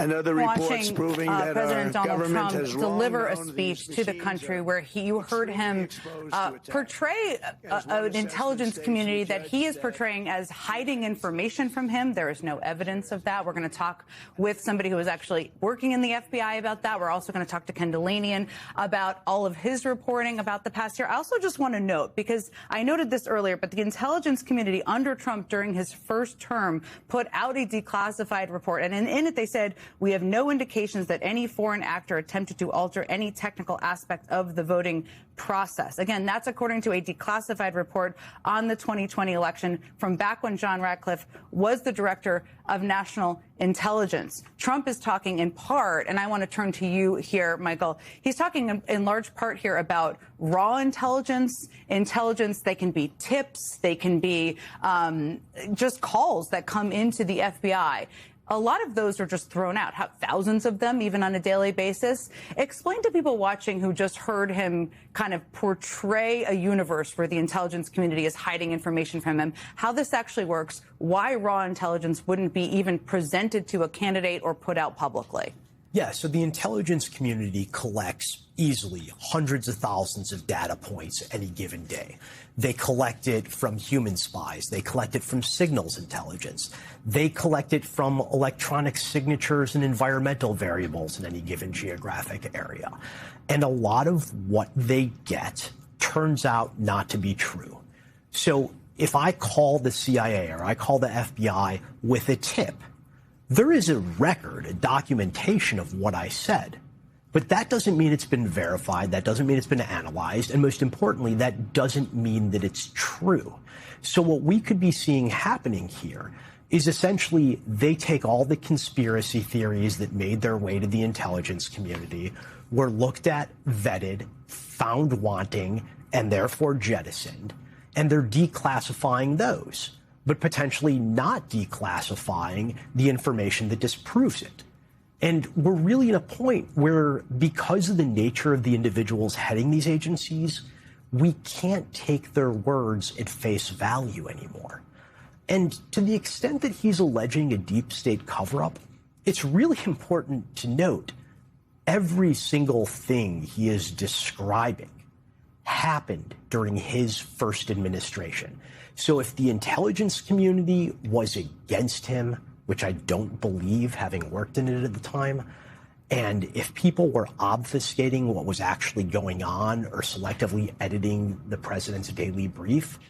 And other reports watching proving that President our Donald government Trump has deliver a long known speech these to the machines country where you heard him portray an intelligence community that he is portraying as hiding information from him. There is no evidence of that. We're going to talk with somebody who is actually working in the FBI about that. We're also going to talk to Ken Dilanian about all of his reporting about the past year. I also just want to note, because I noted this earlier, but the intelligence community under Trump during his first term put out a declassified report. And in it, they said, we have no indications that any foreign actor attempted to alter any technical aspect of the voting process. Again, that's according to a declassified report on the 2020 election from back when John Ratcliffe was the director of national intelligence. Trump is talking in part, and I want to turn to you here, Michael. He's talking in large part here about raw intelligence. They can be tips. They can be just calls that come into the FBI. A lot of those are just thrown out, thousands of them, even on a daily basis. Explain to people watching who just heard him kind of portray a universe where the intelligence community is hiding information from him, how this actually works, why raw intelligence wouldn't be even presented to a candidate or put out publicly. Yeah, so the intelligence community collects easily hundreds of thousands of data points any given day. They collect it from human spies. They collect it from signals intelligence. They collect it from electronic signatures and environmental variables in any given geographic area. And a lot of what they get turns out not to be true. So if I call the CIA or I call the FBI with a tip, there is a record, a documentation of what I said. But that doesn't mean it's been verified. That doesn't mean it's been analyzed. And most importantly, that doesn't mean that it's true. So what we could be seeing happening here is essentially they take all the conspiracy theories that made their way to the intelligence community, were looked at, vetted, found wanting, and therefore jettisoned, and they're declassifying those, but potentially not declassifying the information that disproves it. And we're really at a point where, because of the nature of the individuals heading these agencies, we can't take their words at face value anymore. And to the extent that he's alleging a deep state cover-up, it's really important to note every single thing he is describing happened during his first administration. So if the intelligence community was against him, which I don't believe, having worked in it at the time, and if people were obfuscating what was actually going on or selectively editing the president's daily brief,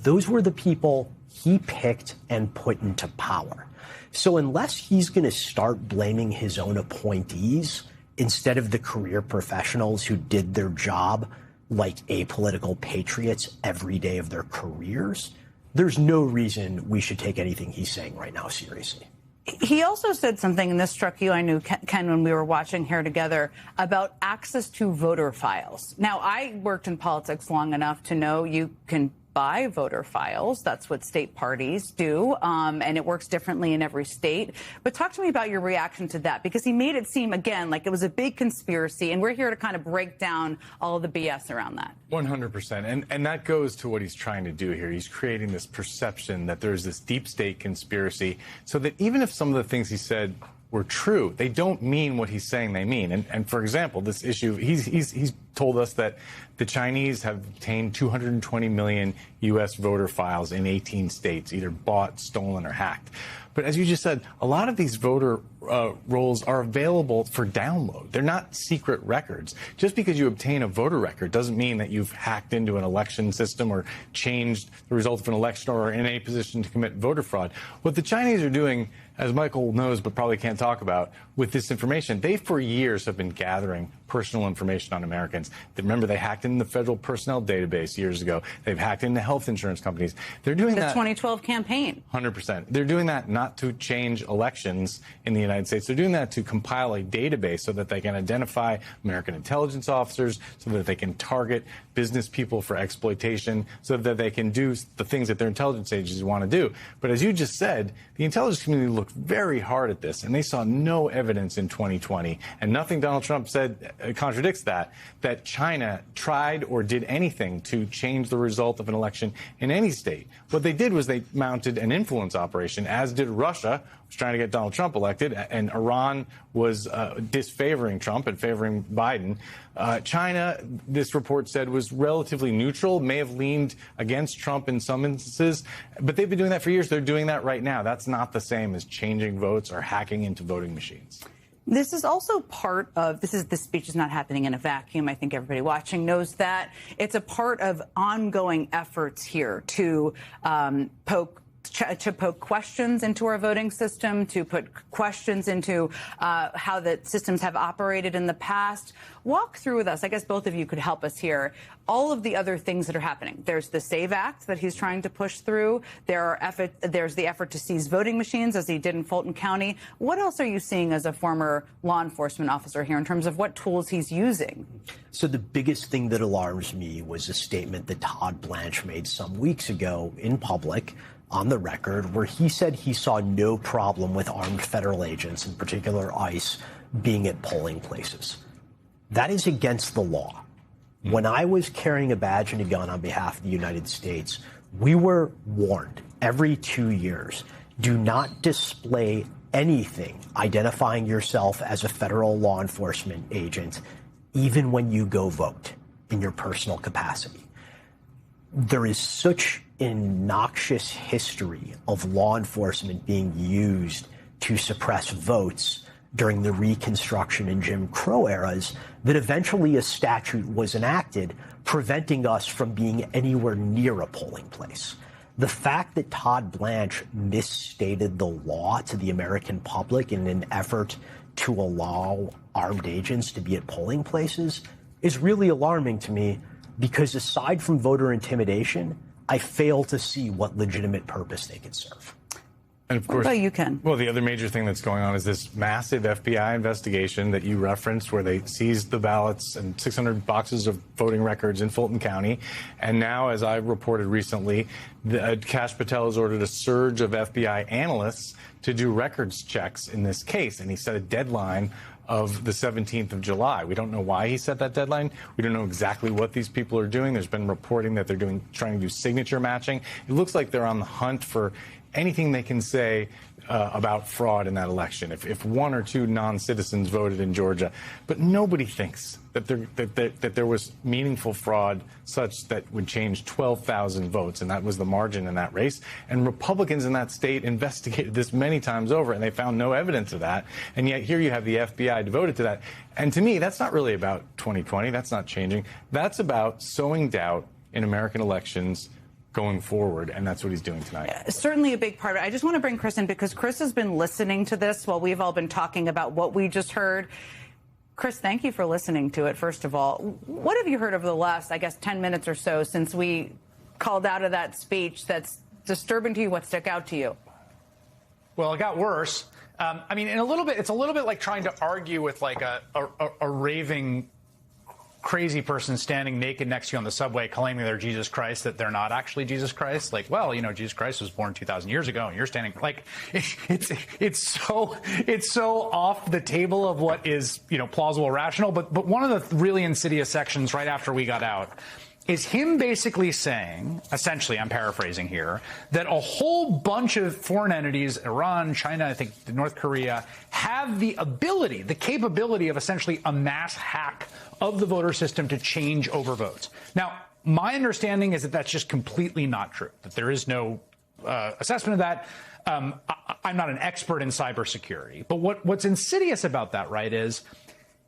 those were the people he picked and put into power. So unless he's going to start blaming his own appointees instead of the career professionals who did their job like apolitical patriots every day of their careers, there's no reason we should take anything he's saying right now seriously. He also said something, and this struck you, I knew, Ken, when we were watching here together, about access to voter files. Now, I worked in politics long enough to know you can buy voter files. That's what state parties do, and it works differently in every state. But talk to me about your reaction to that, because he made it seem, again, like it was a big conspiracy, and we're here to kind of break down all of the BS around that. 100%. And that goes to what he's trying to do here. He's creating this perception that there's this deep state conspiracy, so that even if some of the things he said were true, they don't mean what he's saying they mean. And for example, this issue, he's told us that the Chinese have obtained 220 million U.S. voter files in 18 states, either bought, stolen, or hacked. But as you just said, a lot of these voter rolls are available for download. They're not secret records. Just because you obtain a voter record doesn't mean that you've hacked into an election system or changed the result of an election or are in a position to commit voter fraud. What the Chinese are doing, as Michael knows but probably can't talk about, with this information, they for years have been gathering personal information on Americans. Remember, they hacked into the federal personnel database years ago. They've hacked into health insurance companies. They're doing that. The 2012 campaign. 100%. They're doing that not to change elections in the United States. They're doing that to compile a database so that they can identify American intelligence officers, so that they can target business people for exploitation, so that they can do the things that their intelligence agencies want to do. But as you just said, the intelligence community looked very hard at this, and they saw no evidence in 2020, and nothing Donald Trump said contradicts that China tried or did anything to change the result of an election in any state. What they did was they mounted an influence operation, as did Russia, was trying to get Donald Trump elected, and Iran was disfavoring Trump and favoring Biden. China, this report said, was relatively neutral, may have leaned against Trump in some instances, but they've been doing that for years. They're doing that right now. That's not the same as changing votes or hacking into voting machines. This is also part of, this speech is not happening in a vacuum. I think everybody watching knows that. It's a part of ongoing efforts here to poke questions into our voting system, to put questions into how the systems have operated in the past. Walk through with us. I guess both of you could help us here. All of the other things that are happening. There's the SAVE Act that he's trying to push through. There's the effort to seize voting machines, as he did in Fulton County. What else are you seeing as a former law enforcement officer here in terms of what tools he's using? So the biggest thing that alarms me was a statement that Todd Blanche made some weeks ago in public, on the record, where he said he saw no problem with armed federal agents, in particular ICE, being at polling places. That is against the law. When I was carrying a badge and a gun on behalf of the United States, we were warned every 2 years, do not display anything identifying yourself as a federal law enforcement agent, even when you go vote in your personal capacity. There is such an noxious history of law enforcement being used to suppress votes during the Reconstruction and Jim Crow eras that eventually a statute was enacted preventing us from being anywhere near a polling place. The fact that Todd Blanche misstated the law to the American public in an effort to allow armed agents to be at polling places is really alarming to me, because aside from voter intimidation, I fail to see what legitimate purpose they could serve. And of course, you can. Well, the other major thing that's going on is this massive FBI investigation that you referenced, where they seized the ballots and 600 boxes of voting records in Fulton County. And now, as I reported recently, Kash Patel has ordered a surge of FBI analysts to do records checks in this case. And he set a deadline of the 17th of July. We don't know why he set that deadline. We don't know exactly what these people are doing. There's been reporting that they're trying to do signature matching. It looks like they're on the hunt for anything they can say about fraud in that election. If one or two non-citizens voted in Georgia, but nobody thinks that there was meaningful fraud such that would change 12,000 votes, and that was the margin in that race. And Republicans in that state investigated this many times over, and they found no evidence of that. And yet here you have the FBI devoted to that. And to me, that's not really about 2020. That's not changing. That's about sowing doubt in American elections going forward, and that's what he's doing tonight. Certainly a big part of it. I just want to bring Chris in, because Chris has been listening to this while we've all been talking about what we just heard. Chris, thank you for listening to it, first of all. What have you heard over the last, I guess, 10 minutes or so since we called out of that speech that's disturbing to you? What stuck out to you? Well, it got worse. I mean, in a little bit, it's a little bit like trying to argue with like a raving crazy person standing naked next to you on the subway claiming they're Jesus Christ, that they're not actually Jesus Christ. Like, well, you know, Jesus Christ was born 2,000 years ago and you're standing like it's so off the table of what is, you know, plausible, rational. But one of the really insidious sections right after we got out is him basically saying, essentially, I'm paraphrasing here, that a whole bunch of foreign entities, Iran, China, I think North Korea, have the ability, the capability of essentially a mass hack of the voter system to change over votes. Now, my understanding is that that's just completely not true, that there is no assessment of that. I'm not an expert in cybersecurity, but what's insidious about that, right, is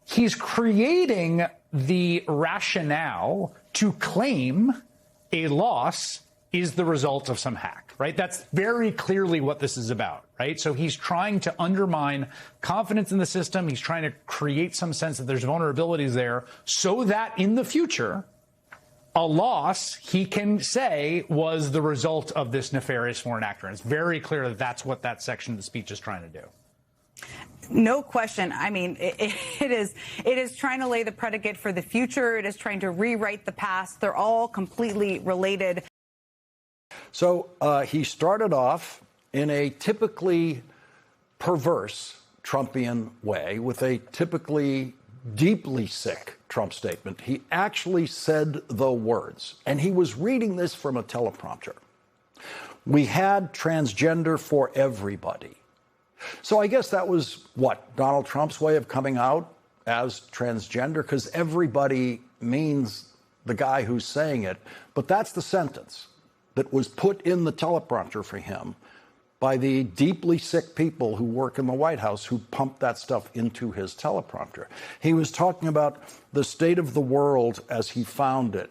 he's creating the rationale to claim a loss is the result of some hack, right? That's very clearly what this is about, right? So he's trying to undermine confidence in the system. He's trying to create some sense that there's vulnerabilities there so that in the future, a loss, he can say, was the result of this nefarious foreign actor. And it's very clear that that's what that section of the speech is trying to do. No question. I mean, it is trying to lay the predicate for the future. It is trying to rewrite the past. They're all completely related. So he started off in a typically perverse Trumpian way with a typically deeply sick Trump statement. He actually said the words, and he was reading this from a teleprompter. We had transgender for everybody. So I guess that was what, Donald Trump's way of coming out as transgender? Because everybody means the guy who's saying it. But that's the sentence that was put in the teleprompter for him by the deeply sick people who work in the White House who pumped that stuff into his teleprompter. He was talking about the state of the world as he found it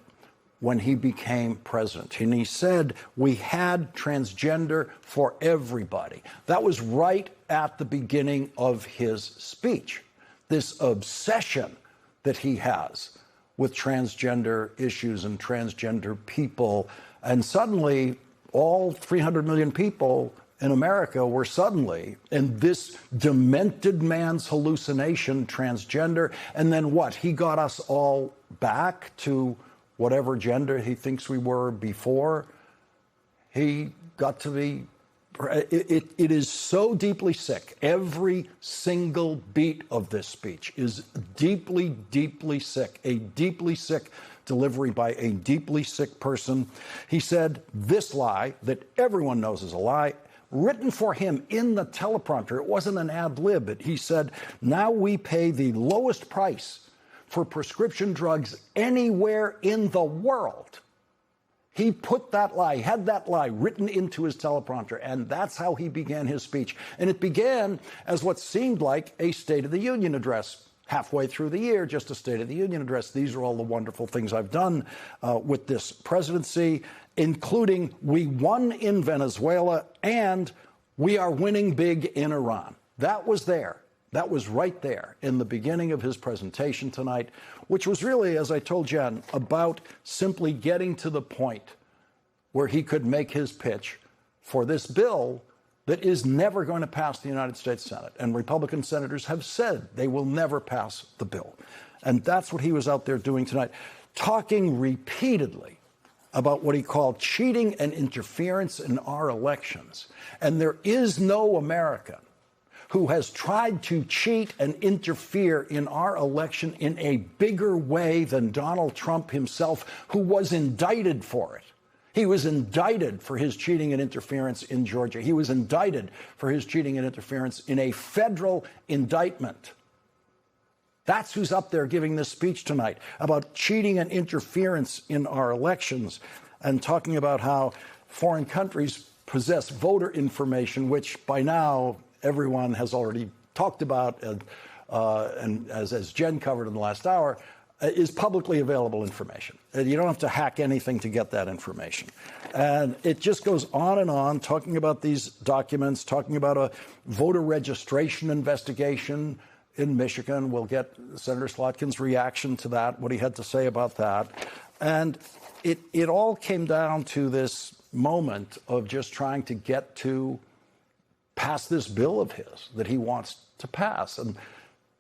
when he became president. And he said, we had transgender for everybody. That was right at the beginning of his speech. This obsession that he has with transgender issues and transgender people. And suddenly, all 300 million people in America were suddenly in this demented man's hallucination, transgender. And then what? He got us all back to whatever gender he thinks we were before. He got to be, it is so deeply sick. Every single beat of this speech is deeply, deeply sick. A deeply sick delivery by a deeply sick person. He said this lie that everyone knows is a lie, written for him in the teleprompter. It wasn't an ad lib. He said, now we pay the lowest price for prescription drugs anywhere in the world. He put that lie, had that lie written into his teleprompter, and that's how he began his speech. And it began as what seemed like a State of the Union address. Halfway through the year, just a State of the Union address. These are all the wonderful things I've done with this presidency, including we won in Venezuela and we are winning big in Iran. That was there. That was right there in the beginning of his presentation tonight, which was really, as I told Jen, about simply getting to the point where he could make his pitch for this bill that is never going to pass the United States Senate. And Republican senators have said they will never pass the bill. And that's what he was out there doing tonight, talking repeatedly about what he called cheating and interference in our elections. And there is no American who has tried to cheat and interfere in our election in a bigger way than Donald Trump himself, who was indicted for it. He was indicted for his cheating and interference in Georgia. He was indicted for his cheating and interference in a federal indictment. That's who's up there giving this speech tonight about cheating and interference in our elections and talking about how foreign countries possess voter information, which by now everyone has already talked about, and as Jen covered in the last hour, is publicly available information. You don't have to hack anything to get that information. And it just goes on, talking about these documents, talking about a voter registration investigation in Michigan. We'll get Senator Slotkin's reaction to that, what he had to say about that. And it all came down to this moment of just trying to get to pass this bill of his that he wants to pass. And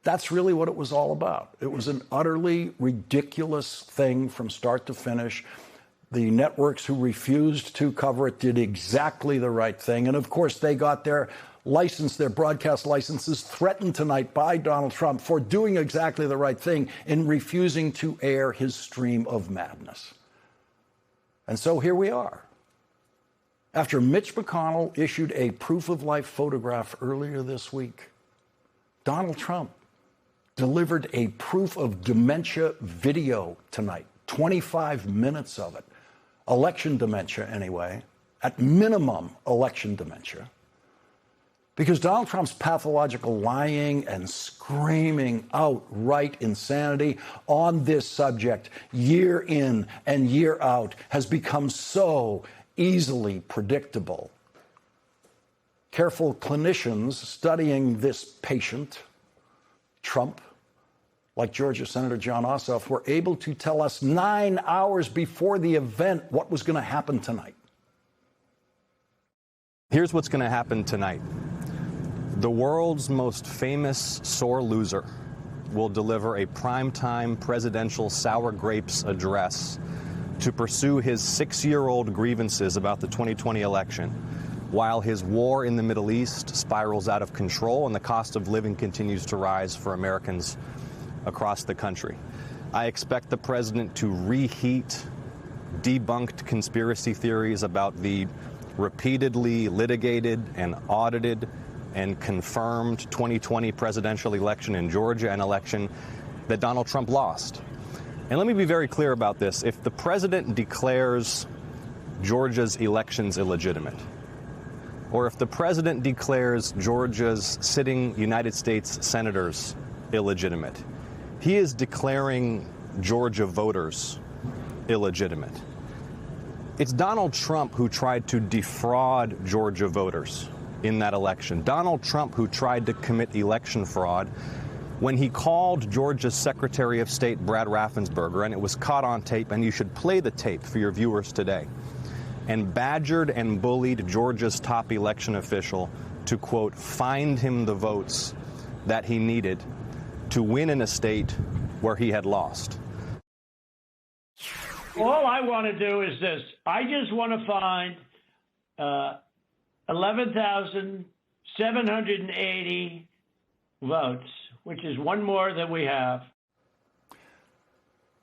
that's really what it was all about. It was an utterly ridiculous thing from start to finish. The networks who refused to cover it did exactly the right thing. And of course, they got their license, their broadcast licenses threatened tonight by Donald Trump for doing exactly the right thing in refusing to air his stream of madness. And so here we are. After Mitch McConnell issued a proof of life photograph earlier this week, Donald Trump delivered a proof of dementia video tonight, 25 minutes of it. Election dementia, anyway, at minimum election dementia. Because Donald Trump's pathological lying and screaming outright insanity on this subject year in and year out has become so easily predictable. Careful clinicians studying this patient, Trump, like Georgia Senator Jon Ossoff, were able to tell us 9 hours before the event what was going to happen tonight. Here's what's going to happen tonight. The world's most famous sore loser will deliver a primetime presidential sour grapes address to pursue his 6-year-old grievances about the 2020 election, while his war in the Middle East spirals out of control and the cost of living continues to rise for Americans across the country. I expect the president to reheat debunked conspiracy theories about the repeatedly litigated and audited and confirmed 2020 presidential election in Georgia, an election that Donald Trump lost. And let me be very clear about this. If the president declares Georgia's elections illegitimate, or if the president declares Georgia's sitting United States senators illegitimate, he is declaring Georgia voters illegitimate. It's Donald Trump who tried to defraud Georgia voters in that election. Donald Trump who tried to commit election fraud when he called Georgia's Secretary of State Brad Raffensperger, and it was caught on tape, and you should play the tape for your viewers today, and badgered and bullied Georgia's top election official to, quote, find him the votes that he needed to win in a state where he had lost. All I want to do is this. I just want to find 11,780 votes, which is one more than we have.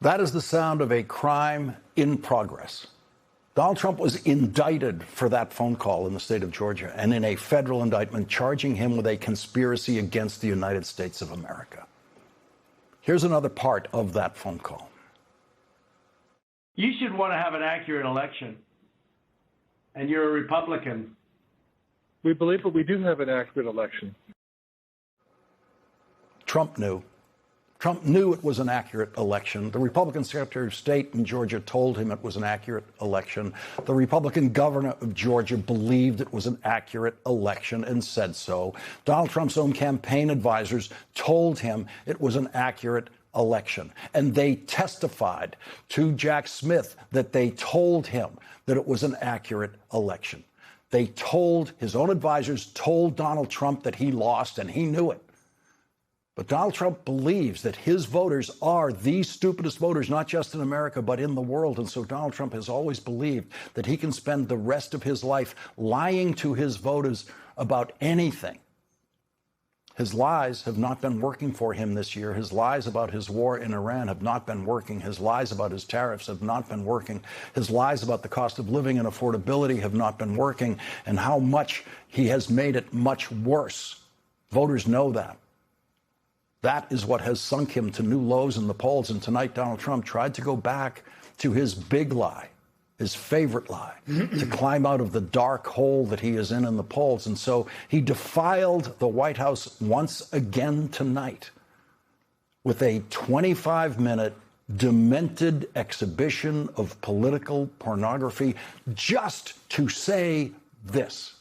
That is the sound of a crime in progress. Donald Trump was indicted for that phone call in the state of Georgia and in a federal indictment charging him with a conspiracy against the United States of America. Here's another part of that phone call. You should want to have an accurate election, and you're a Republican. We believe that we do have an accurate election. Trump knew. Trump knew it was an accurate election. The Republican Secretary of State in Georgia told him it was an accurate election. The Republican governor of Georgia believed it was an accurate election and said so. Donald Trump's own campaign advisors told him it was an accurate election. And they testified to Jack Smith that they told him that it was an accurate election. They told, his own advisors told Donald Trump that he lost, and he knew it. But Donald Trump believes that his voters are the stupidest voters, not just in America, but in the world. And so Donald Trump has always believed that he can spend the rest of his life lying to his voters about anything. His lies have not been working for him this year. His lies about his war in Iran have not been working. His lies about his tariffs have not been working. His lies about the cost of living and affordability have not been working. And how much he has made it much worse. Voters know that. That is what has sunk him to new lows in the polls. And tonight, Donald Trump tried to go back to his big lie, his favorite lie, to climb out of the dark hole that he is in the polls. And so he defiled the White House once again tonight with a 25-minute demented exhibition of political pornography just to say this.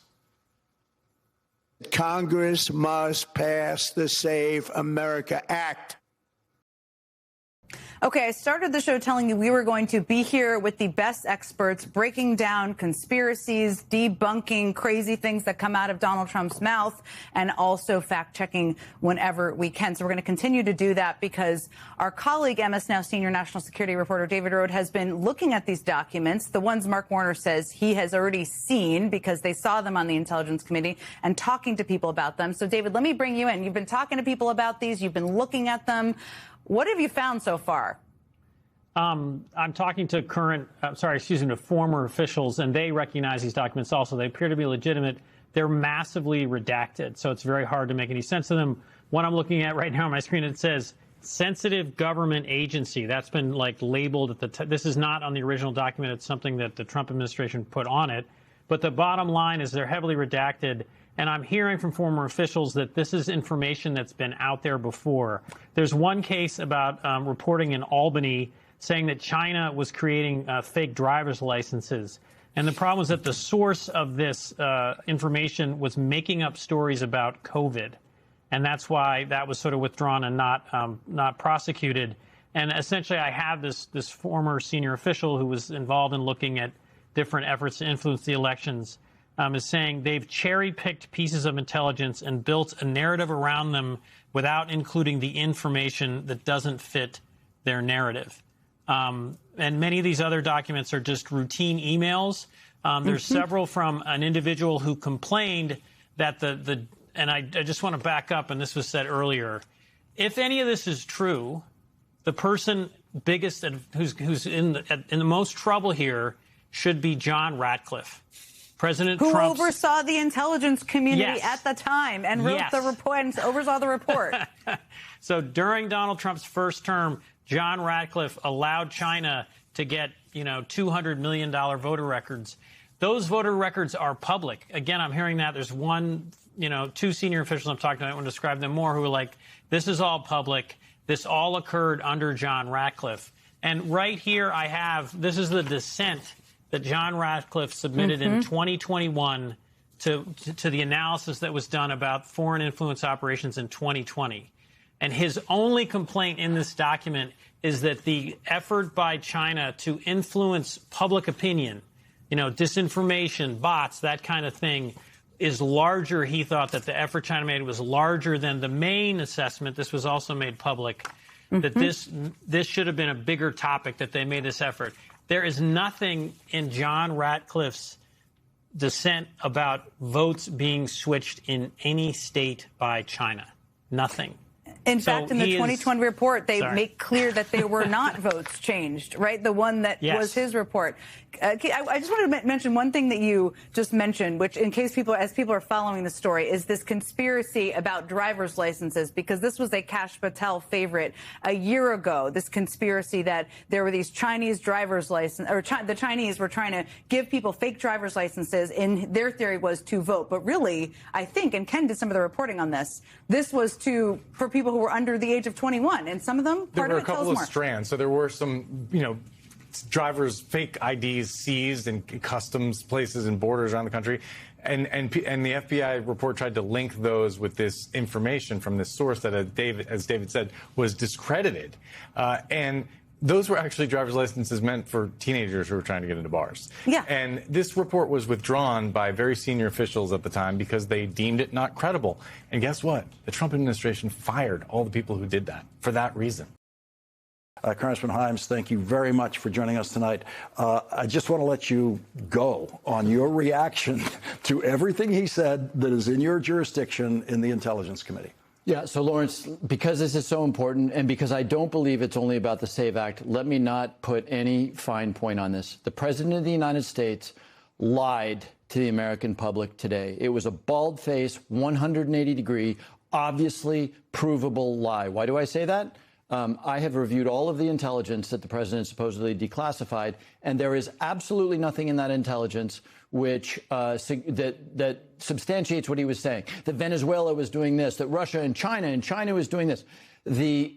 Congress must pass the Save America Act. Okay, I started the show telling you we were going to be here with the best experts breaking down conspiracies, debunking crazy things that come out of Donald Trump's mouth, and also fact-checking whenever we can. So we're going to continue to do that because our colleague, MS Now senior national security reporter David Rohde, has been looking at these documents, the ones Mark Warner says he has already seen because they saw them on the Intelligence Committee, and talking to people about them. So, David, let me bring you in. You've been talking to people about these. You've been looking at them. What have you found so far? I'm talking to to former officials, and they recognize these documents also. They appear to be legitimate. They're massively redacted, so it's very hard to make any sense of them. What I'm looking at right now on my screen, it says sensitive government agency. That's been labeled at the this is not on the original document. It's something that the Trump administration put on it. But the bottom line is they're heavily redacted. And I'm hearing from former officials that this is information that's been out there before. There's one case about reporting in Albany saying that China was creating fake driver's licenses. And the problem is that the source of this information was making up stories about COVID. And that's why that was sort of withdrawn and not prosecuted. And essentially, I have this former senior official who was involved in looking at different efforts to influence the elections, is saying they've cherry-picked pieces of intelligence and built a narrative around them without including the information that doesn't fit their narrative. And many of these other documents are just routine emails. There's several from an individual who complained that and I just want to back up, and this was said earlier, if any of this is true, the person biggest who's in the most trouble here should be John Ratcliffe. President Who Trump's, oversaw the intelligence community Yes. at the time and wrote the report and oversaw the report. So during Donald Trump's first term, John Ratcliffe allowed China to get, $200 million voter records. Those voter records are public. Again, I'm hearing that. There's two senior officials I'm talking to, I want to describe them more, who are like, this is all public. This all occurred under John Ratcliffe. And right here this is the dissent that John Ratcliffe submitted in 2021 to the analysis that was done about foreign influence operations in 2020. And his only complaint in this document is that the effort by China to influence public opinion, disinformation, bots, that kind of thing, is larger. He thought that the effort China made was larger than the main assessment. This was also made public, that this should have been a bigger topic, that they made this effort. There is nothing in John Ratcliffe's dissent about votes being switched in any state by China. Nothing. In fact, in the 2020 report, they make clear that there were not votes changed, right? The one that was his report. I just wanted to mention one thing that you just mentioned, which in case people are following the story, is this conspiracy about driver's licenses, because this was a Kash Patel favorite a year ago, this conspiracy that there were these Chinese driver's license, or the Chinese were trying to give people fake driver's licenses, and their theory was to vote. But really, I think, and Ken did some of the reporting on this was for people who were under the age of 21, and some of them, there were a couple of strands. So there were some, drivers' fake IDs seized in customs places and borders around the country, and the FBI report tried to link those with this information from this source that, as David said, was discredited, and those were actually driver's licenses meant for teenagers who were trying to get into bars. Yeah. And this report was withdrawn by very senior officials at the time because they deemed it not credible. And guess what? The Trump administration fired all the people who did that for that reason. Congressman Hyams, thank you very much for joining us tonight. I just want to let you go on your reaction to everything he said that is in your jurisdiction in the Intelligence Committee. Yeah, so Lawrence, because this is so important and because I don't believe it's only about the SAVE Act, let me not put any fine point on this. The President of the United States lied to the American public today. It was a bald-faced, 180-degree, obviously provable lie. Why do I say that? I have reviewed all of the intelligence that the president supposedly declassified, and there is absolutely nothing in that intelligence which that substantiates what he was saying. That Venezuela was doing this, that Russia and China was doing this. The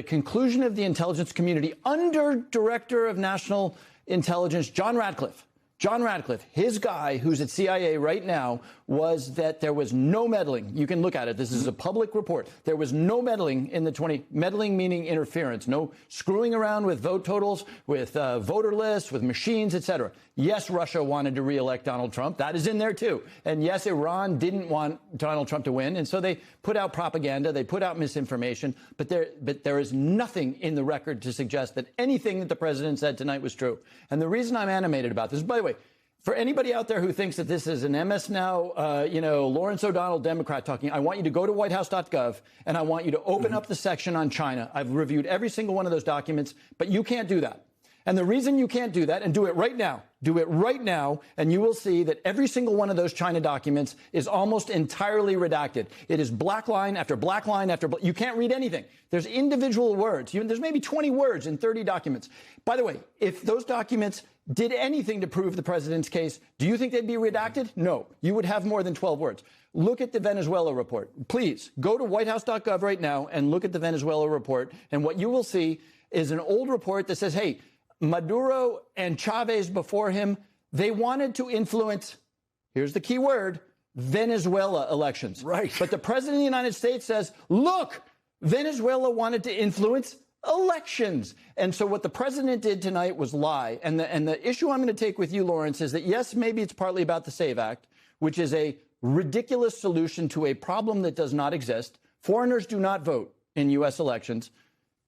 conclusion of the intelligence community under Director of National Intelligence John Ratcliffe, his guy who's at CIA right now, was that there was no meddling. You can look at it. This is a public report. There was no meddling in the meddling meaning interference, no screwing around with vote totals, with voter lists, with machines, etc. Yes, Russia wanted to reelect Donald Trump. That is in there, too. And yes, Iran didn't want Donald Trump to win. And so they put out propaganda. They put out misinformation. But there is nothing in the record to suggest that anything that the president said tonight was true. And the reason I'm animated about this, by the way, for anybody out there who thinks that this is an MS Now, Lawrence O'Donnell Democrat talking, I want you to go to whitehouse.gov and I want you to open up the section on China. I've reviewed every single one of those documents, but you can't do that. And the reason you can't do that, and do it right now, and you will see that every single one of those China documents is almost entirely redacted. It is black line after black line after black. You can't read anything. There's individual words. There's maybe 20 words in 30 documents. By the way, if those documents did anything to prove the president's case, do you think they'd be redacted? No. You would have more than 12 words. Look at the Venezuela report. Please go to whitehouse.gov right now and look at the Venezuela report. And what you will see is an old report that says, hey, Maduro and Chavez before him, they wanted to influence, here's the key word, Venezuela elections. Right. But the president of the United States says, look, Venezuela wanted to influence elections. And so what the president did tonight was lie. And the issue I'm going to take with you, Lawrence, is that, yes, maybe it's partly about the SAVE Act, which is a ridiculous solution to a problem that does not exist. Foreigners do not vote in U.S. elections.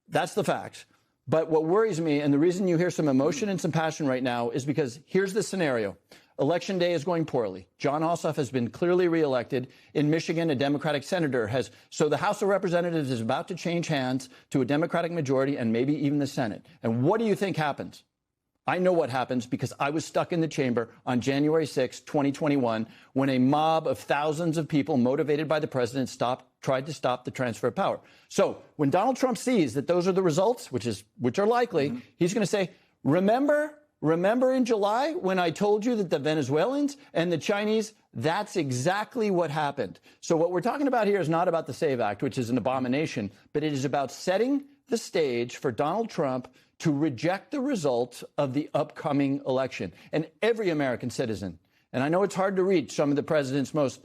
That's the facts. But what worries me, and the reason you hear some emotion and some passion right now, is because here's the scenario. Election day is going poorly. Jon Ossoff has been clearly reelected. In Michigan, a Democratic senator has. So the House of Representatives is about to change hands to a Democratic majority and maybe even the Senate. And what do you think happens? I know what happens because I was stuck in the chamber on January 6, 2021, when a mob of thousands of people motivated by the president tried to stop the transfer of power. So when Donald Trump sees that those are the results, which are likely, he's going to say, Remember in July when I told you that the Venezuelans and the Chinese, that's exactly what happened. So what we're talking about here is not about the SAVE Act, which is an abomination, but it is about setting the stage for Donald Trump to reject the results of the upcoming election. And every American citizen, and I know it's hard to reach some of the president's most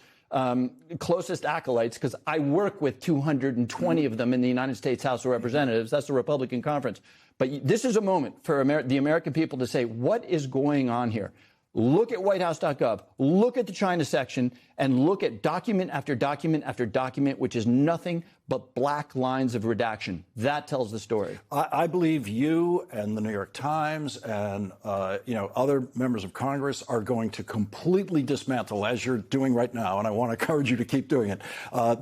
closest acolytes, because I work with 220 of them in the United States House of Representatives. That's the Republican conference. But this is a moment for the American people to say, what is going on here? Look at whitehouse.gov, look at the China section, and look at document after document after document, which is nothing but black lines of redaction. That tells the story. I believe you and the New York Times and other members of Congress are going to completely dismantle, as you're doing right now, and I want to encourage you to keep doing it,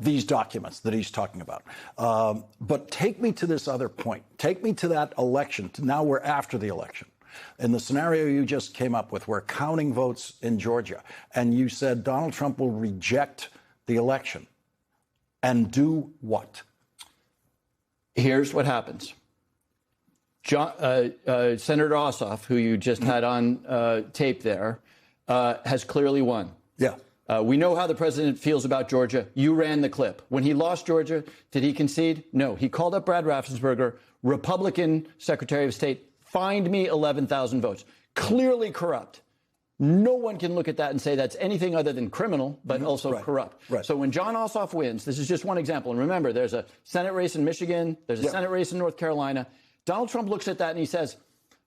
these documents that he's talking about. But take me to this other point. Take me to that election. Now we're after the election. In the scenario you just came up with, we're counting votes in Georgia, and you said Donald Trump will reject the election. And do what? Here's what happens. Senator Ossoff, who you just had on tape there, has clearly won. Yeah. We know how the president feels about Georgia. You ran the clip. When he lost Georgia, did he concede? No. He called up Brad Raffensperger, Republican Secretary of State, find me 11,000 votes. Clearly corrupt. No one can look at that and say that's anything other than criminal, but also corrupt. Right. So when Jon Ossoff wins, this is just one example. And remember, there's a Senate race in Michigan. There's a Senate race in North Carolina. Donald Trump looks at that and he says,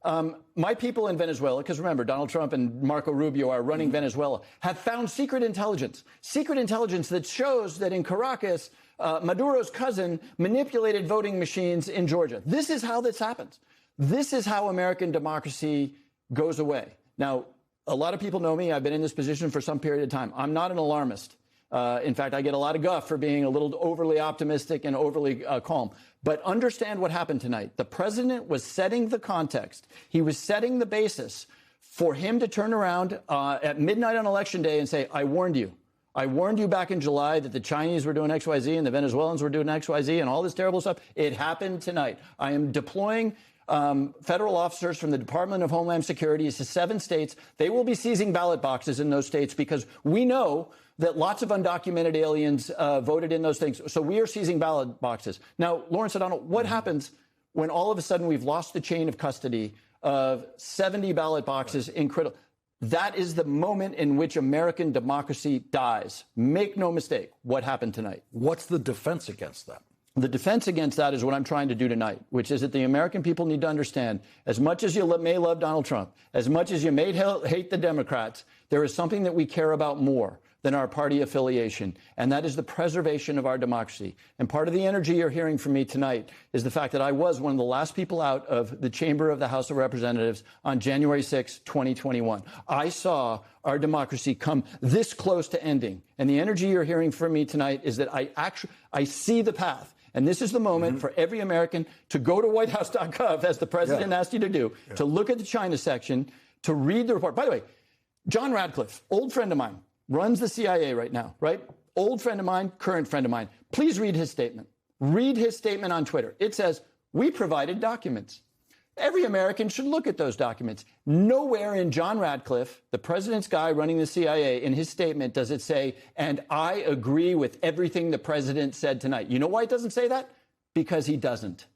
my people in Venezuela, because remember, Donald Trump and Marco Rubio are running Venezuela, have found secret intelligence that shows that in Caracas, Maduro's cousin manipulated voting machines in Georgia. This is how this happens. This is how American democracy goes away. Now, a lot of people know me. I've been in this position for some period of time. I'm not an alarmist. In fact, I get a lot of guff for being a little overly optimistic and overly calm. But understand what happened tonight. The president was setting the context. He was setting the basis for him to turn around at midnight on Election Day and say, I warned you. I warned you back in July that the Chinese were doing XYZ and the Venezuelans were doing XYZ and all this terrible stuff. It happened tonight. I am deploying federal officers from the Department of Homeland Security to 7 states. They will be seizing ballot boxes in those states because we know that lots of undocumented aliens voted in those things. So we are seizing ballot boxes. Now, Lawrence O'Donnell, what happens when all of a sudden we've lost the chain of custody of 70 ballot boxes in critical? That is the moment in which American democracy dies. Make no mistake. What happened tonight? What's the defense against that? The defense against that is what I'm trying to do tonight, which is that the American people need to understand, as much as you may love Donald Trump, as much as you may hate the Democrats, there is something that we care about more than our party affiliation, and that is the preservation of our democracy. And part of the energy you're hearing from me tonight is the fact that I was one of the last people out of the chamber of the House of Representatives on January 6, 2021. I saw our democracy come this close to ending. And the energy you're hearing from me tonight is that I see the path. And this is the moment for every American to go to whitehouse.gov, as the president asked you to do, to look at the China section, to read the report. By the way, John Radcliffe, old friend of mine, runs the CIA right now, right? Old friend of mine, current friend of mine. Please read his statement. Read his statement on Twitter. It says, we provided documents. Every American should look at those documents. Nowhere in John Radcliffe, the president's guy running the CIA, in his statement does it say, and I agree with everything the president said tonight. You know why it doesn't say that? Because he doesn't.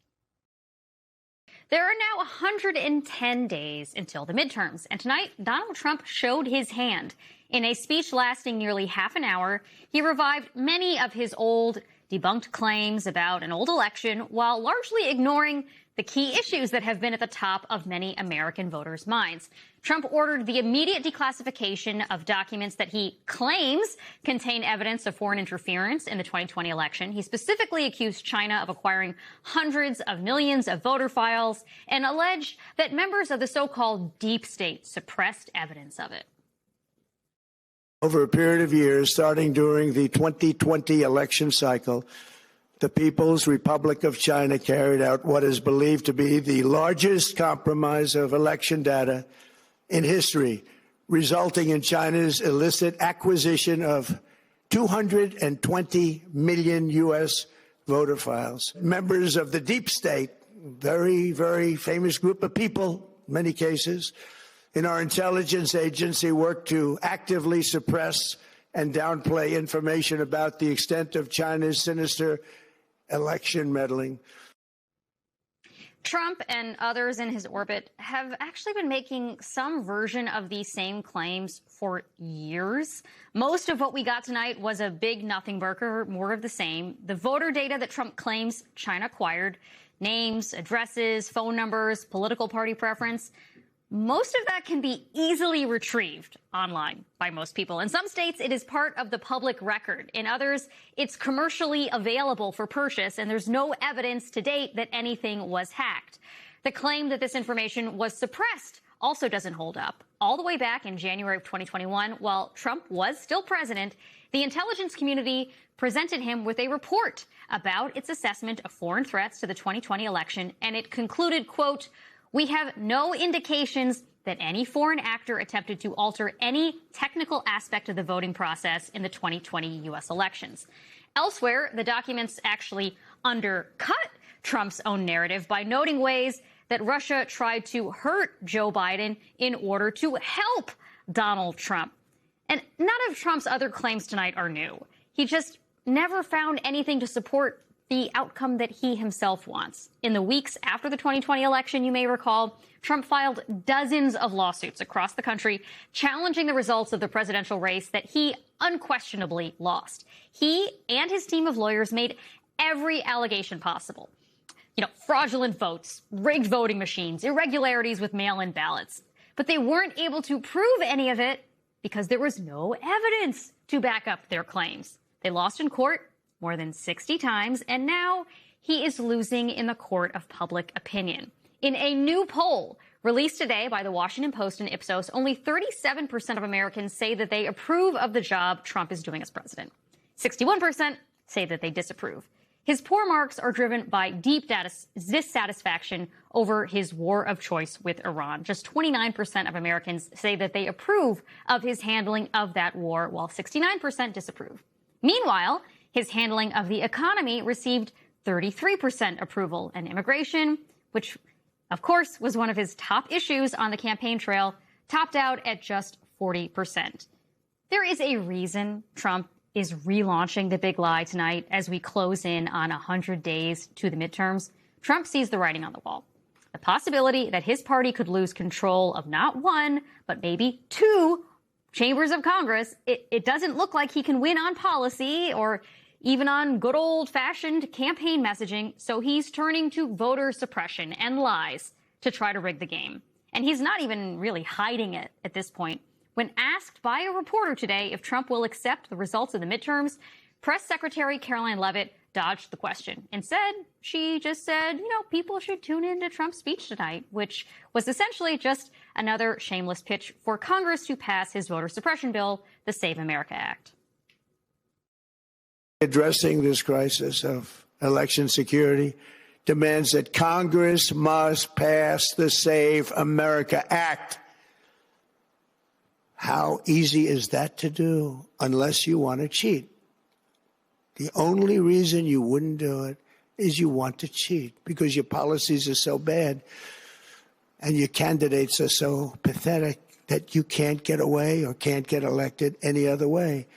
There are now 110 days until the midterms, and tonight Donald Trump showed his hand. In a speech lasting nearly half an hour, he revived many of his old, debunked claims about an old election while largely ignoring the key issues that have been at the top of many American voters' minds. Trump ordered the immediate declassification of documents that he claims contain evidence of foreign interference in the 2020 election. He specifically accused China of acquiring hundreds of millions of voter files and alleged that members of the so-called deep state suppressed evidence of it. Over a period of years, starting during the 2020 election cycle, the People's Republic of China carried out what is believed to be the largest compromise of election data in history, resulting in China's illicit acquisition of 220 million U.S. voter files. Members of the deep state, very, very famous group of people, in many cases, in our intelligence agency work to actively suppress and downplay information about the extent of China's sinister election meddling. Trump and others in his orbit have actually been making some version of these same claims for years. Most of what we got tonight was a big nothing burger, more of the same. The voter data that Trump claims China acquired, names, addresses, phone numbers, political party preference, most of that can be easily retrieved online by most people. In some states, it is part of the public record. In others, it's commercially available for purchase, and there's no evidence to date that anything was hacked. The claim that this information was suppressed also doesn't hold up. All the way back in January of 2021, while Trump was still president, the intelligence community presented him with a report about its assessment of foreign threats to the 2020 election, and it concluded, quote, "We have no indications that any foreign actor attempted to alter any technical aspect of the voting process in the 2020 U.S. elections." Elsewhere, the documents actually undercut Trump's own narrative by noting ways that Russia tried to hurt Joe Biden in order to help Donald Trump. And none of Trump's other claims tonight are new. He just never found anything to support the outcome that he himself wants. In the weeks after the 2020 election, you may recall, Trump filed dozens of lawsuits across the country challenging the results of the presidential race that he unquestionably lost. He and his team of lawyers made every allegation possible. Fraudulent votes, rigged voting machines, irregularities with mail-in ballots. But they weren't able to prove any of it because there was no evidence to back up their claims. They lost in court more than 60 times, and now he is losing in the court of public opinion. In a new poll released today by the Washington Post and Ipsos, only 37% of Americans say that they approve of the job Trump is doing as president. 61% say that they disapprove. His poor marks are driven by deep dissatisfaction over his war of choice with Iran. Just 29% of Americans say that they approve of his handling of that war, while 69% disapprove. Meanwhile, his handling of the economy received 33% approval, and immigration, which, of course, was one of his top issues on the campaign trail, topped out at just 40%. There is a reason Trump is relaunching the big lie tonight as we close in on 100 days to the midterms. Trump sees the writing on the wall. The possibility that his party could lose control of not one, but maybe two chambers of Congress, it doesn't look like he can win on policy or even on good old-fashioned campaign messaging, so he's turning to voter suppression and lies to try to rig the game. And he's not even really hiding it at this point. When asked by a reporter today if Trump will accept the results of the midterms, Press Secretary Caroline Leavitt dodged the question. Instead, she just said, people should tune in to Trump's speech tonight, which was essentially just another shameless pitch for Congress to pass his voter suppression bill, the Save America Act. Addressing this crisis of election security demands that Congress must pass the Save America Act. How easy is that to do unless you want to cheat? The only reason you wouldn't do it is you want to cheat because your policies are so bad and your candidates are so pathetic that you can't get away or can't get elected any other way.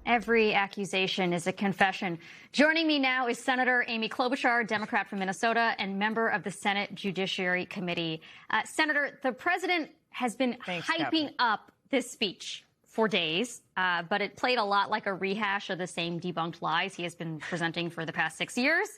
Every accusation is a confession. Joining me now is Senator Amy Klobuchar, Democrat from Minnesota and member of the Senate Judiciary Committee. Senator, the president has been hyping up this speech for days, but it played a lot like a rehash of the same debunked lies he has been presenting for the past 6 years,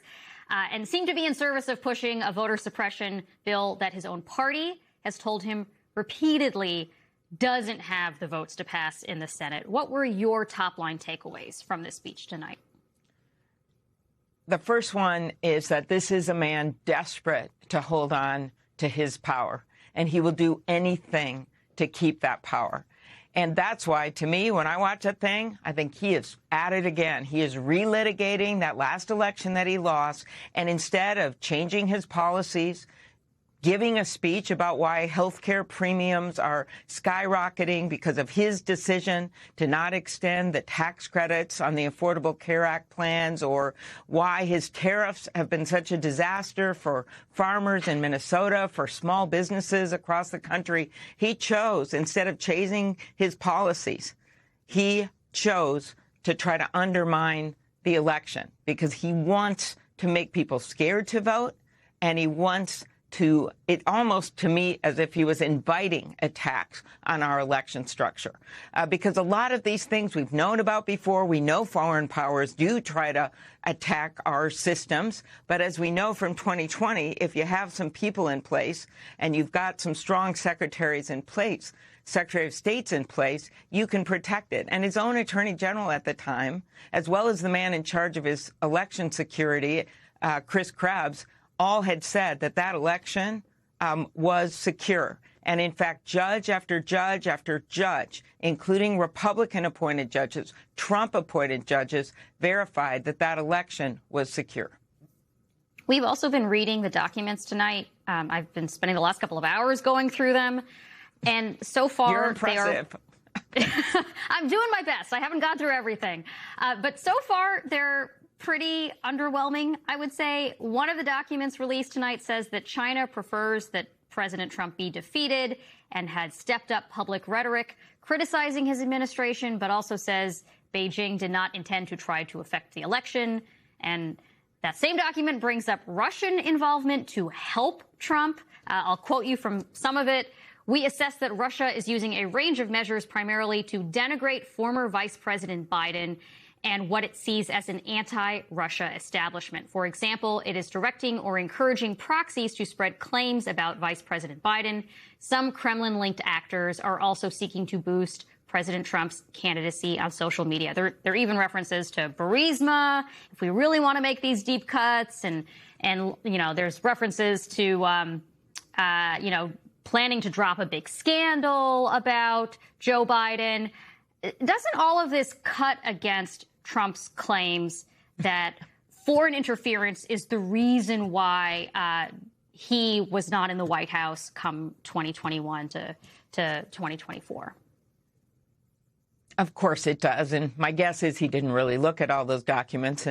and seemed to be in service of pushing a voter suppression bill that his own party has told him repeatedly doesn't have the votes to pass in the Senate. What were your top-line takeaways from this speech tonight? The first one is that this is a man desperate to hold on to his power, and he will do anything to keep that power. And that's why, to me, when I watch that thing, I think he is at it again. He is relitigating that last election that he lost. And instead of changing his policies, giving a speech about why health care premiums are skyrocketing because of his decision to not extend the tax credits on the Affordable Care Act plans, or why his tariffs have been such a disaster for farmers in Minnesota, for small businesses across the country, he chose, instead of chasing his policies, he chose to try to undermine the election because he wants to make people scared to vote, and he wants to, it almost to me as if he was inviting attacks on our election structure. Because a lot of these things we've known about before. We know foreign powers do try to attack our systems. But as we know from 2020, if you have some people in place and you've got some strong secretaries in place, Secretary of State's in place, you can protect it. And his own Attorney General at the time, as well as the man in charge of his election security, Chris Krebs, all had said that that election was secure. And in fact, judge after judge after judge, including Republican-appointed judges, Trump-appointed judges, verified that that election was secure. We've also been reading the documents tonight. I've been spending the last couple of hours going through them. And so far, you're impressive. I'm doing my best. I haven't gone through everything. But so far, they're pretty underwhelming, I would say. One of the documents released tonight says that China prefers that President Trump be defeated and had stepped up public rhetoric criticizing his administration, but also says Beijing did not intend to try to affect the election. And that same document brings up Russian involvement to help Trump. I'll quote you from some of it. We assess that Russia is using a range of measures primarily to denigrate former Vice President Biden and what it sees as an anti-Russia establishment. For example, it is directing or encouraging proxies to spread claims about Vice President Biden. Some Kremlin-linked actors are also seeking to boost President Trump's candidacy on social media. There are even references to Burisma, if we really want to make these deep cuts, and you know, there's references to you know, planning to drop a big scandal about Joe Biden. Doesn't all of this cut against Trump's claims that foreign interference is the reason why he was not in the White House come 2021 to 2024? Of course it does. And my guess is he didn't really look at all those documents.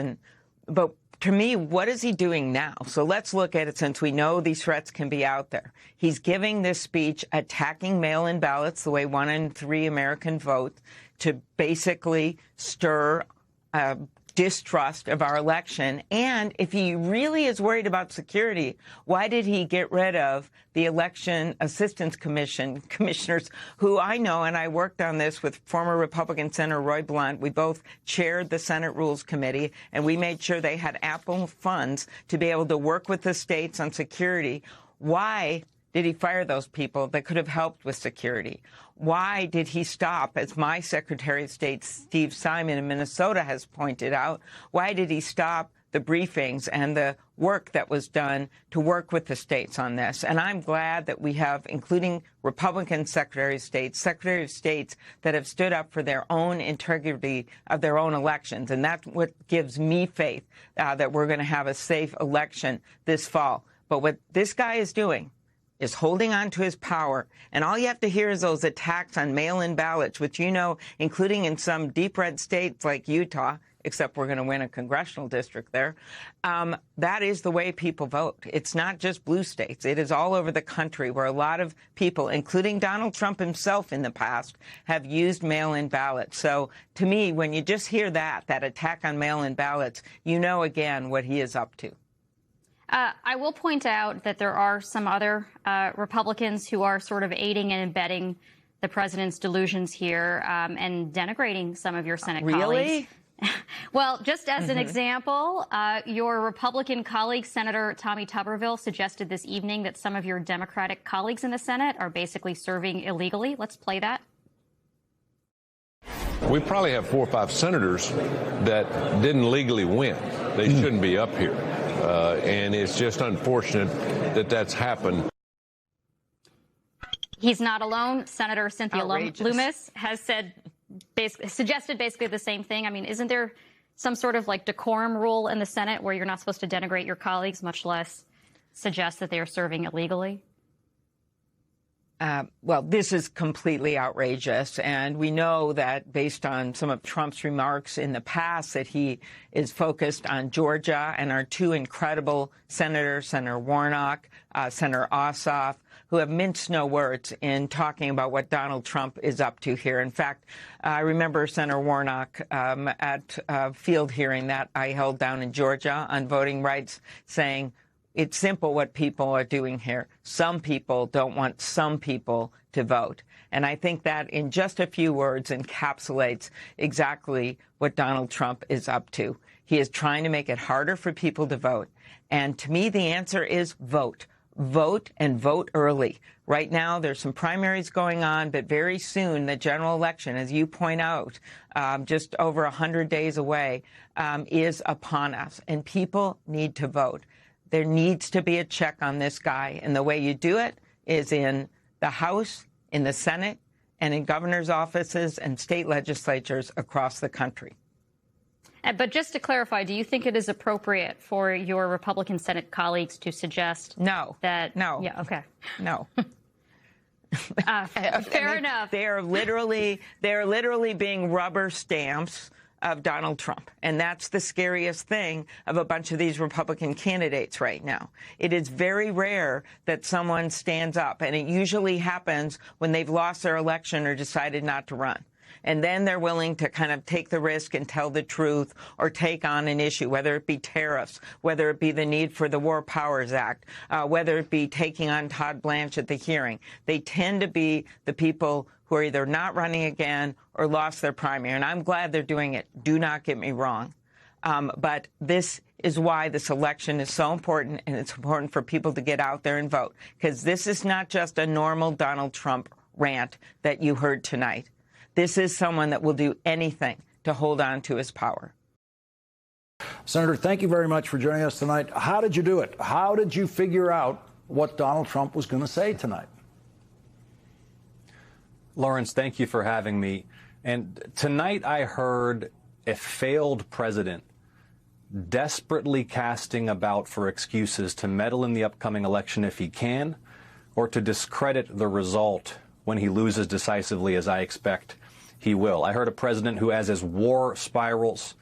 But to me, what is he doing now? So let's look at it, since we know these threats can be out there. He's giving this speech attacking mail-in ballots, the way 1 in 3 Americans vote, to basically stir distrust of our election. And if he really is worried about security, why did he get rid of the Election Assistance Commission commissioners, who I know, and I worked on this with former Republican Senator Roy Blunt. We both chaired the Senate Rules Committee, and we made sure they had ample funds to be able to work with the states on security. Why did he fire those people that could have helped with security? Why did he stop, as my Secretary of State, Steve Simon in Minnesota, has pointed out, why did he stop the briefings and the work that was done to work with the states on this? And I'm glad that we have, including Republican Secretary of States that have stood up for their own integrity of their own elections. And that's what gives me faith that we're going to have a safe election this fall. But what this guy is doing is holding on to his power. And all you have to hear is those attacks on mail-in ballots, which, you know, including in some deep red states like Utah, except we're going to win a congressional district there. That is the way people vote. It's not just blue states. It is all over the country where a lot of people, including Donald Trump himself in the past, have used mail-in ballots. So to me, when you just hear that attack on mail-in ballots, you know, again, what he is up to. I will point out that there are some other Republicans who are sort of aiding and abetting the president's delusions here and denigrating some of your Senate colleagues. Well, just as an example, your Republican colleague, Senator Tommy Tuberville, suggested this evening that some of your Democratic colleagues in the Senate are basically serving illegally. Let's play that. We probably have 4 or 5 senators that didn't legally win. They shouldn't be up here. And it's just unfortunate that that's happened. He's not alone. Senator Cynthia Lummis has suggested basically the same thing. I mean, isn't there some sort of like decorum rule in the Senate where you're not supposed to denigrate your colleagues, much less suggest that they are serving illegally? Well, this is completely outrageous. And we know that based on some of Trump's remarks in the past that he is focused on Georgia and our two incredible senators, Senator Warnock, Senator Ossoff, who have minced no words in talking about what Donald Trump is up to here. In fact, I remember Senator Warnock at a field hearing that I held down in Georgia on voting rights saying, it's simple what people are doing here. Some people don't want some people to vote. And I think that in just a few words encapsulates exactly what Donald Trump is up to. He is trying to make it harder for people to vote. And to me, the answer is vote. Vote and vote early. Right now, there's some primaries going on, but very soon the general election, as you point out, just over 100 days away, is upon us. And people need to vote. There needs to be a check on this guy. And the way you do it is in the House, in the Senate, and in governors' offices and state legislatures across the country. But just to clarify, do you think it is appropriate for your Republican Senate colleagues to suggest that? No. Yeah, okay. No. Fair enough. They're literally being rubber stamps of Donald Trump. And that's the scariest thing of a bunch of these Republican candidates right now. It is very rare that someone stands up, and it usually happens when they've lost their election or decided not to run. And then they're willing to kind of take the risk and tell the truth or take on an issue, whether it be tariffs, whether it be the need for the War Powers Act, whether it be taking on Todd Blanche at the hearing. They tend to be the people who are either not running again or lost their primary. And I'm glad they're doing it. Do not get me wrong. But this is why this election is so important, and it's important for people to get out there and vote, because this is not just a normal Donald Trump rant that you heard tonight. This is someone that will do anything to hold on to his power. Senator, thank you very much for joining us tonight. How did you do it? How did you figure out what Donald Trump was going to say tonight? Lawrence, thank you for having me. And tonight I heard a failed president desperately casting about for excuses to meddle in the upcoming election if he can, or to discredit the result when he loses decisively, as I expect he will. I heard a president who, as war spirals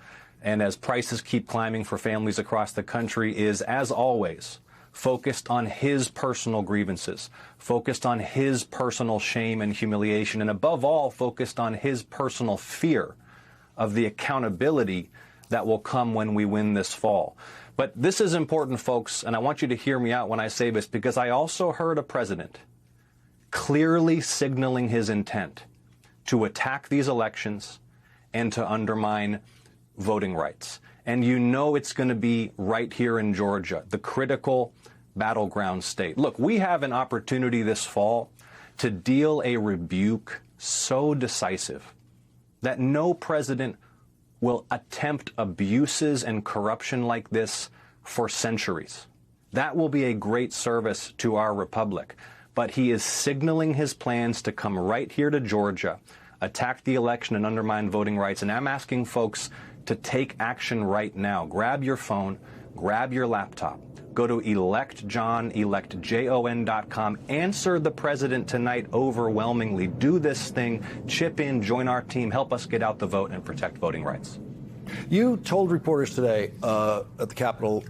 and as prices keep climbing for families across the country, is, as always, focused on his personal grievances, focused on his personal shame and humiliation, and above all, focused on his personal fear of the accountability that will come when we win this fall. But this is important, folks, and I want you to hear me out when I say this, because I also heard a president clearly signaling his intent to attack these elections and to undermine voting rights. And you know it's going to be right here in Georgia, the critical battleground state. Look, we have an opportunity this fall to deal a rebuke so decisive that no president will attempt abuses and corruption like this for centuries. That will be a great service to our republic. But he is signaling his plans to come right here to Georgia, attack the election and undermine voting rights. And I'm asking folks to take action right now. Grab your phone, grab your laptop, go to electjon.com, answer the president tonight overwhelmingly. Do this thing, chip in, join our team, help us get out the vote and protect voting rights. You told reporters today at the Capitol,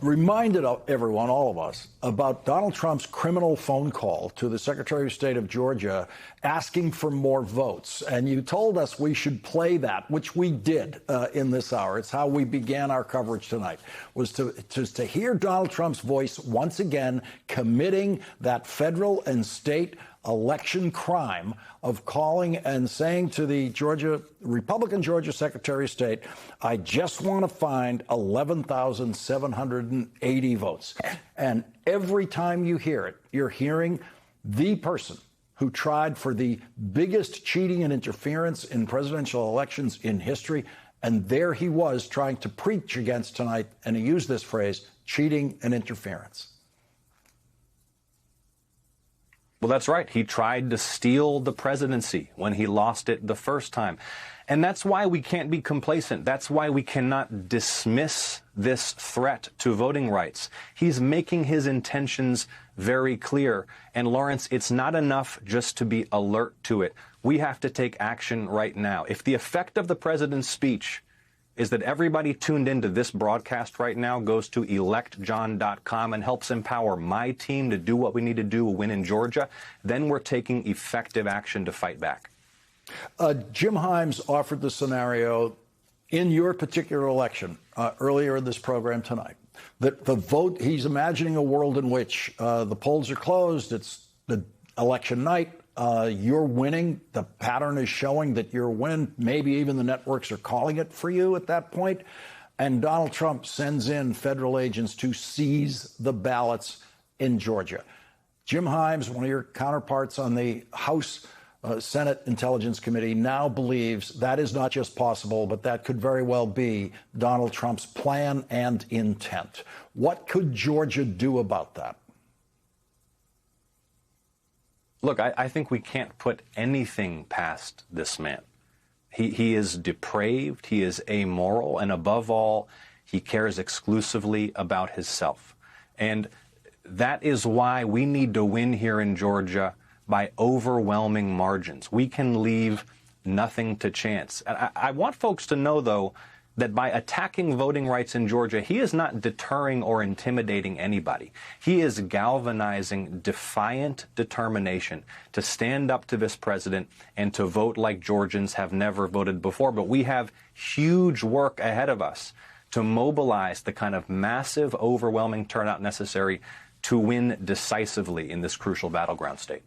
reminded everyone, all of us, about Donald Trump's criminal phone call to the Secretary of State of Georgia asking for more votes. And you told us we should play that, which we did in this hour. It's how we began our coverage tonight, was to hear Donald Trump's voice once again committing that federal and state election crime of calling and saying to the Republican Georgia Secretary of State, I just want to find 11,780 votes. And every time you hear it, you're hearing the person who tried for the biggest cheating and interference in presidential elections in history. And there he was trying to preach against tonight. And he used this phrase, cheating and interference. Well, that's right. He tried to steal the presidency when he lost it the first time. And that's why we can't be complacent. That's why we cannot dismiss this threat to voting rights. He's making his intentions very clear. And Lawrence, it's not enough just to be alert to it. We have to take action right now. If the effect of the president's speech is that everybody tuned into this broadcast right now goes to electjohn.com and helps empower my team to do what we need to do to win in Georgia, then we're taking effective action to fight back. Jim Himes offered the scenario in your particular election earlier in this program tonight, that the vote, he's imagining a world in which the polls are closed, it's the election night, you're winning, the pattern is showing that you're winning, maybe even the networks are calling it for you at that point, and Donald Trump sends in federal agents to seize the ballots in Georgia. Jim Himes, one of your counterparts on the House Senate Intelligence Committee, now believes that is not just possible, but that could very well be Donald Trump's plan and intent. What could Georgia do about that? Look, I think we can't put anything past this man. He is depraved, he is amoral, and above all, he cares exclusively about himself. And that is why we need to win here in Georgia by overwhelming margins. We can leave nothing to chance. I want folks to know, though, that by attacking voting rights in Georgia, he is not deterring or intimidating anybody. He is galvanizing defiant determination to stand up to this president and to vote like Georgians have never voted before. But we have huge work ahead of us to mobilize the kind of massive, overwhelming turnout necessary to win decisively in this crucial battleground state.